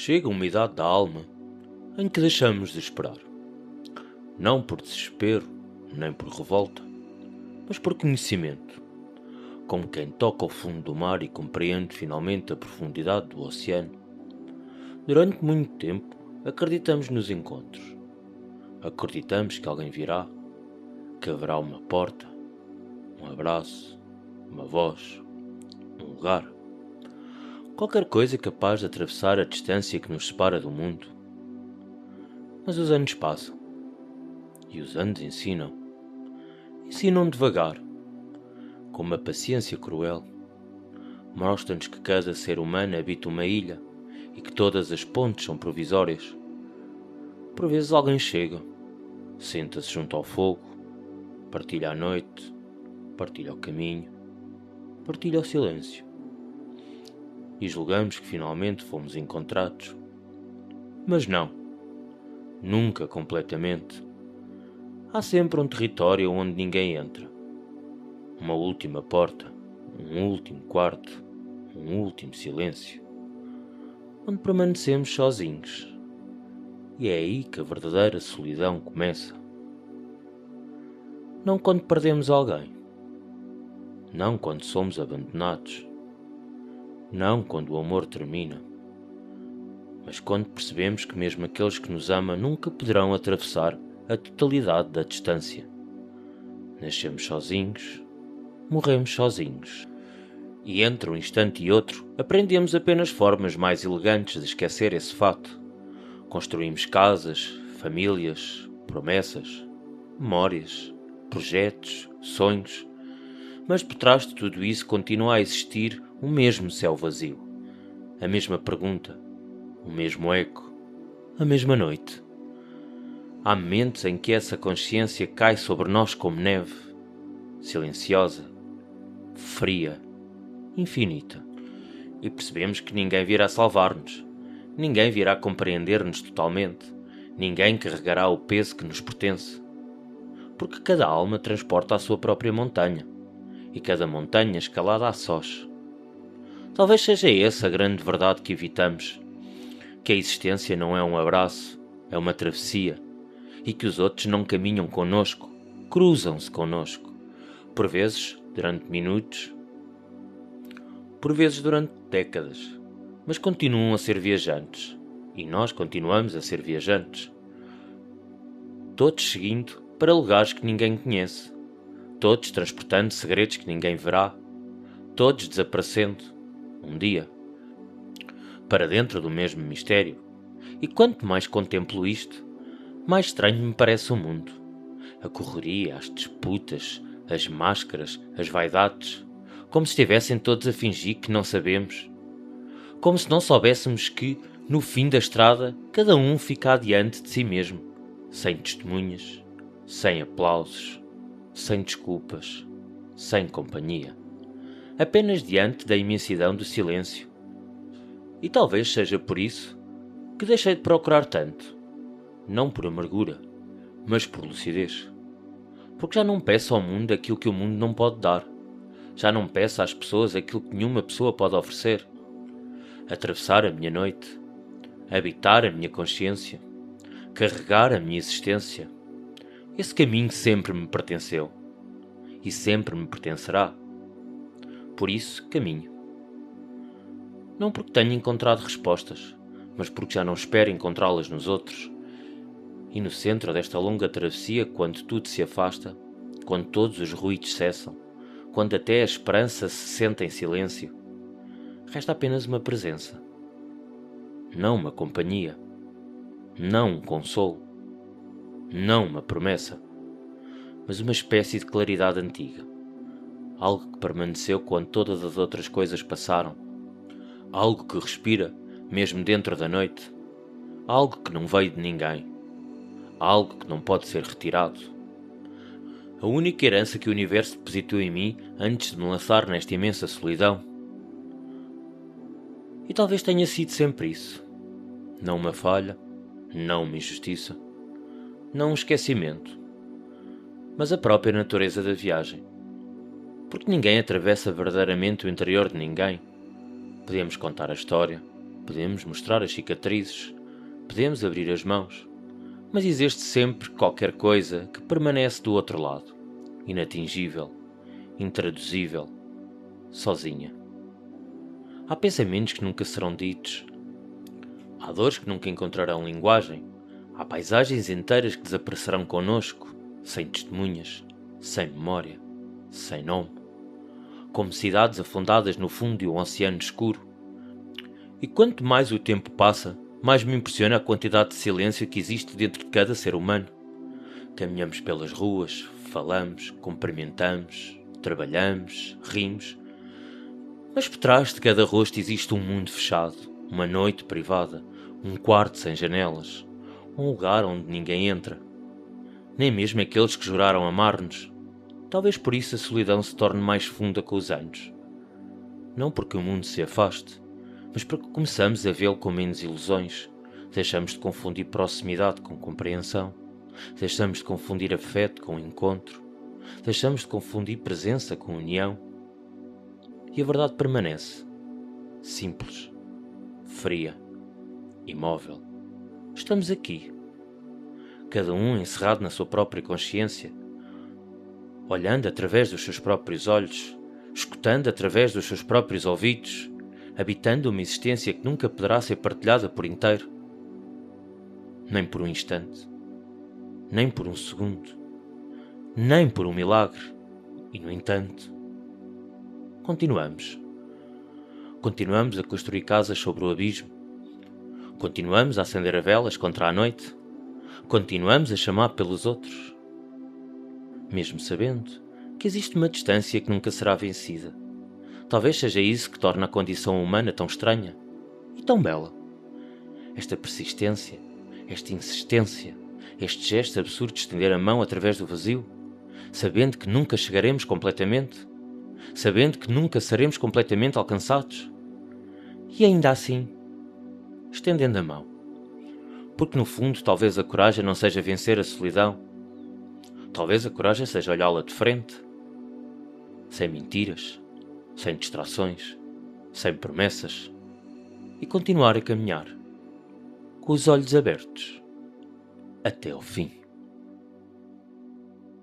Chega uma idade da alma em que deixamos de esperar. Não por desespero, nem por revolta, mas por conhecimento. Como quem toca o fundo do mar e compreende finalmente a profundidade do oceano. Durante muito tempo, acreditamos nos encontros. Acreditamos que alguém virá, que haverá uma porta, um abraço, uma voz, um lugar. Qualquer coisa capaz de atravessar a distância que nos separa do mundo. Mas os anos passam. E os anos ensinam. Ensinam devagar, com uma paciência cruel. Mostram-nos que cada ser humano habita uma ilha e que todas as pontes são provisórias. Por vezes alguém chega, senta-se junto ao fogo, partilha a noite, partilha o caminho, partilha o silêncio. E julgamos que finalmente fomos encontrados. Mas não, nunca completamente. Há sempre um território onde ninguém entra. Uma última porta, um último quarto, um último silêncio. Onde permanecemos sozinhos. E é aí que a verdadeira solidão começa. Não quando perdemos alguém. Não quando somos abandonados. Não quando o amor termina. Mas quando percebemos que mesmo aqueles que nos amam nunca poderão atravessar a totalidade da distância. Nascemos sozinhos, morremos sozinhos. E entre um instante e outro, aprendemos apenas formas mais elegantes de esquecer esse fato. Construímos casas, famílias, promessas, memórias, projetos, sonhos. Mas por trás de tudo isso continua a existir o mesmo céu vazio. A mesma pergunta, o mesmo eco, a mesma noite. Há momentos em que essa consciência cai sobre nós como neve, silenciosa, fria, infinita. E percebemos que ninguém virá salvar-nos, ninguém virá compreender-nos totalmente, ninguém carregará o peso que nos pertence. Porque cada alma transporta a sua própria montanha, e cada montanha escalada a sós. Talvez seja essa a grande verdade que evitamos, que a existência não é um abraço, é uma travessia, e que os outros não caminham connosco, cruzam-se connosco, por vezes durante minutos, por vezes durante décadas, mas continuam a ser viajantes, e nós continuamos a ser viajantes. Todos seguindo para lugares que ninguém conhece, todos transportando segredos que ninguém verá, todos desaparecendo, um dia, para dentro do mesmo mistério. E quanto mais contemplo isto, mais estranho me parece o mundo. A correria, as disputas, as máscaras, as vaidades, como se estivessem todos a fingir que não sabemos. Como se não soubéssemos que, no fim da estrada, cada um fica adiante de si mesmo, sem testemunhas, sem aplausos, sem desculpas, sem companhia. Apenas diante da imensidão do silêncio. E talvez seja por isso que deixei de procurar tanto. Não por amargura, mas por lucidez. Porque já não peço ao mundo aquilo que o mundo não pode dar. Já não peço às pessoas aquilo que nenhuma pessoa pode oferecer. Atravessar a minha noite, habitar a minha consciência, carregar a minha existência. Esse caminho sempre me pertenceu. E sempre me pertencerá. Por isso, caminho. Não porque tenha encontrado respostas, mas porque já não espero encontrá-las nos outros. E no centro desta longa travessia, quando tudo se afasta, quando todos os ruídos cessam, quando até a esperança se senta em silêncio, resta apenas uma presença. Não uma companhia. Não um consolo. Não uma promessa. Mas uma espécie de claridade antiga. Algo que permaneceu quando todas as outras coisas passaram. Algo que respira, mesmo dentro da noite. Algo que não veio de ninguém. Algo que não pode ser retirado. A única herança que o universo depositou em mim antes de me lançar nesta imensa solidão. E talvez tenha sido sempre isso. Não uma falha, não uma injustiça, não um esquecimento, mas a própria natureza da viagem. Porque ninguém atravessa verdadeiramente o interior de ninguém. Podemos contar a história, Podemos mostrar as cicatrizes, podemos abrir as mãos, mas existe sempre qualquer coisa que permanece do outro lado, inatingível, intraduzível, sozinha. Há pensamentos que nunca serão ditos, há dores que nunca encontrarão linguagem, há paisagens inteiras que desaparecerão connosco, sem testemunhas, sem memória, sem nome, como cidades afundadas no fundo de um oceano escuro. E quanto mais o tempo passa, mais me impressiona a quantidade de silêncio que existe dentro de cada ser humano. Caminhamos pelas ruas, falamos, cumprimentamos, trabalhamos, rimos, mas por trás de cada rosto existe um mundo fechado, uma noite privada, um quarto sem janelas, um lugar onde ninguém entra. Nem mesmo aqueles que juraram amar-nos. Talvez por isso a solidão se torne mais funda com os anos. Não porque o mundo se afaste, mas porque começamos a vê-lo com menos ilusões. Deixamos de confundir proximidade com compreensão. Deixamos de confundir afeto com encontro. Deixamos de confundir presença com união. E a verdade permanece, simples, fria, imóvel. Estamos aqui, cada um encerrado na sua própria consciência, olhando através dos seus próprios olhos, escutando através dos seus próprios ouvidos, habitando uma existência que nunca poderá ser partilhada por inteiro. Nem por um instante, nem por um segundo, nem por um milagre. E, no entanto, Continuamos a construir casas sobre o abismo. Continuamos a acender a velas contra a noite. Continuamos a chamar pelos outros. Mesmo sabendo que existe uma distância que nunca será vencida. Talvez seja isso que torna a condição humana tão estranha e tão bela. Esta persistência, esta insistência, este gesto absurdo de estender a mão através do vazio, sabendo que nunca chegaremos completamente, sabendo que nunca seremos completamente alcançados, e ainda assim, estendendo a mão. Porque no fundo talvez a coragem não seja vencer a solidão, talvez a coragem seja olhá-la de frente, sem mentiras, sem distrações, sem promessas, e continuar a caminhar, com os olhos abertos, até ao fim.